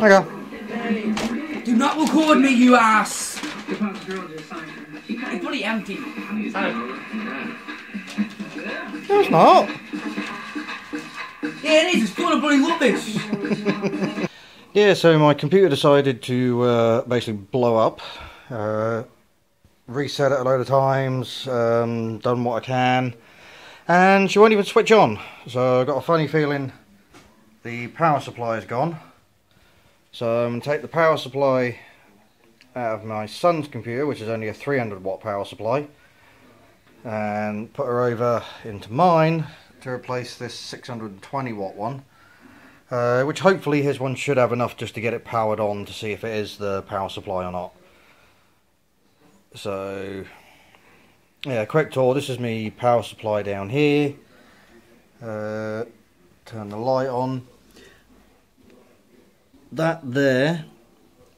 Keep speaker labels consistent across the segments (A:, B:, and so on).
A: Okay.
B: Do not record me, you ass! It's bloody empty.
A: No, it's not.
B: Yeah, it is. It's full of bloody rubbish.
A: Yeah, so my computer decided to basically blow up. Reset it a load of times, done what I can, and she won't even switch on. So I've got a funny feeling the power supply is gone. So I'm going to take the power supply out of my son's computer, which is only a 300 watt power supply, and put her over into mine to replace this 620 watt one, which hopefully his one should have enough just to get it powered on to see if it is the power supply or not. So yeah, quick tour. This is me power supply down here. Turn the light on. That there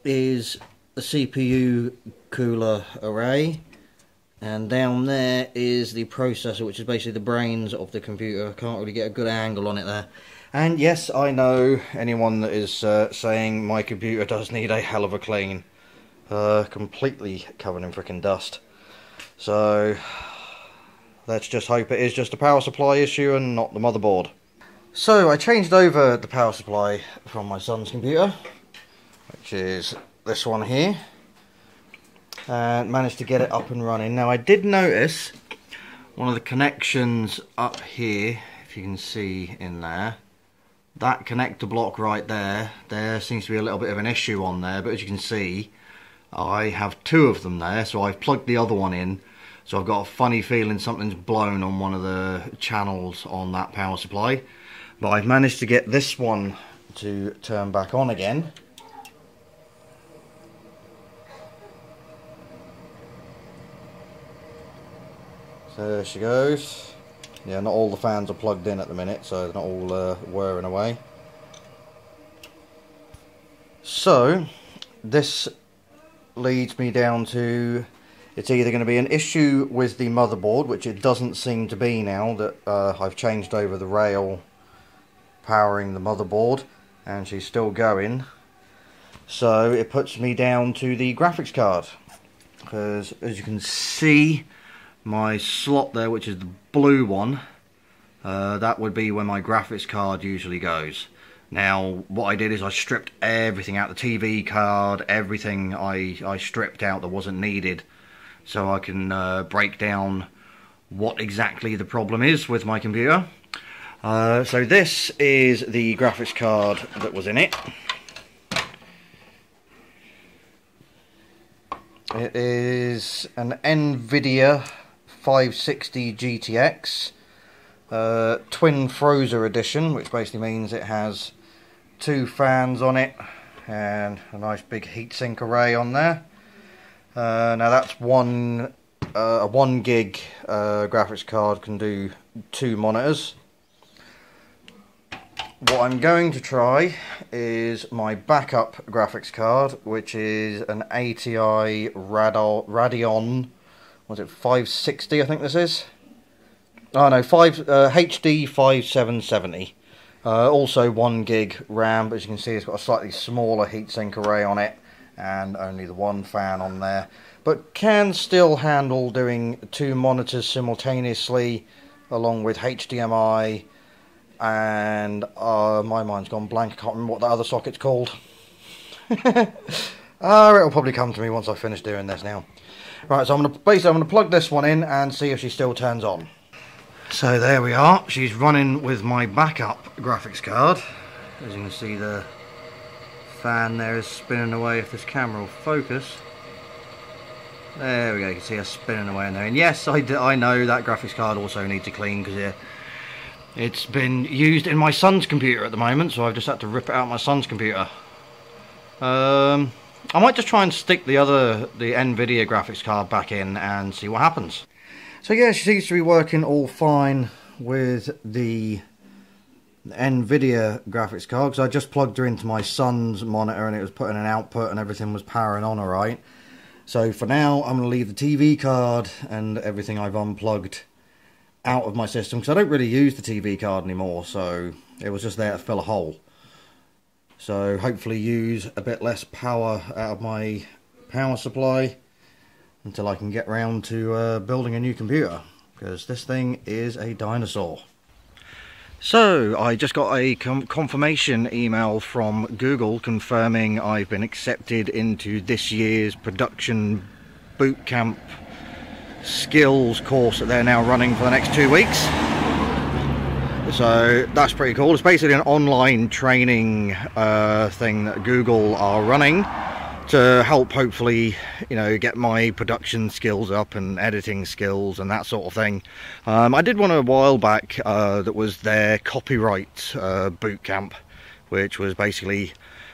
A: is a CPU cooler array, and down there is the processor, which is basically the brains of the computer. I can't really get a good angle on it there. And yes, I know anyone that is saying my computer does need a hell of a clean. Completely covered in frickin' dust. So let's just hope it is just a power supply issue and not the motherboard. So I changed over the power supply from my son's computer, which is this one here, and managed to get it up and running. Now I did notice one of the connections up here, if you can see in there, that connector block right there, there seems to be a little bit of an issue on there, but as you can see, I have two of them there, so I've plugged the other one in. So I've got a funny feeling something's blown on one of the channels on that power supply. But I've managed to get this one to turn back on again. So there she goes. Yeah, not all the fans are plugged in at the minute, so they're not all whirring away. So this leads me down to, it's either going to be an issue with the motherboard, which it doesn't seem to be now that I've changed over the rail powering the motherboard and she's still going. So it puts me down to the graphics card, because as you can see, my slot there, which is the blue one, that would be where my graphics card usually goes. Now what I did is I stripped everything out, the TV card, everything I stripped out that wasn't needed, so I can break down what exactly the problem is with my computer. So this is the graphics card that was in it. It is an NVIDIA 560 GTX Twin Frozer Edition, which basically means it has two fans on it and a nice big heatsink array on there. Now that's a 1 gig graphics card, can do 2 monitors. What I'm going to try is my backup graphics card, which is an ATI Radeon, was it 560 I think this is? Oh no, HD 5770. Also 1 gig RAM, but as you can see it's got a slightly smaller heatsink array on it and only the one fan on there, but can still handle doing 2 monitors simultaneously along with HDMI, and my mind's gone blank, I can't remember what that other socket's called. It'll probably come to me once I finish doing this now. Right, so I'm going to plug this one in and see if she still turns on. So there we are, she's running with my backup graphics card. As you can see, the fan there is spinning away. If this camera will focus. There we go, you can see her spinning away in there. And yes, I know that graphics card also needs a clean, because it's been used in my son's computer at the moment, so I've just had to rip it out of my son's computer. I might just try and stick the NVIDIA graphics card back in and see what happens. So yeah, she seems to be working all fine with the NVIDIA graphics card, because I just plugged her into my son's monitor and it was putting an output and everything was powering on alright. So for now I'm going to leave the TV card and everything I've unplugged out of my system, because I don't really use the TV card anymore, so it was just there to fill a hole. So hopefully use a bit less power out of my power supply until I can get round to building a new computer, because this thing is a dinosaur. So I just got a confirmation email from Google confirming I've been accepted into this year's production bootcamp skills course that they're now running for the next 2 weeks. So that's pretty cool. It's basically an online training thing that Google are running to help hopefully, you know, get my production skills up and editing skills and that sort of thing. I did one a while back that was their copyright boot camp, which was basically,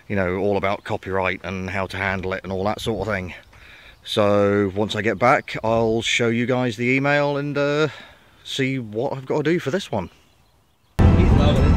A: you know, all about copyright and how to handle it and all that sort of thing. So once I get back, I'll show you guys the email and see what I've got to do for this one.
C: He's loving it.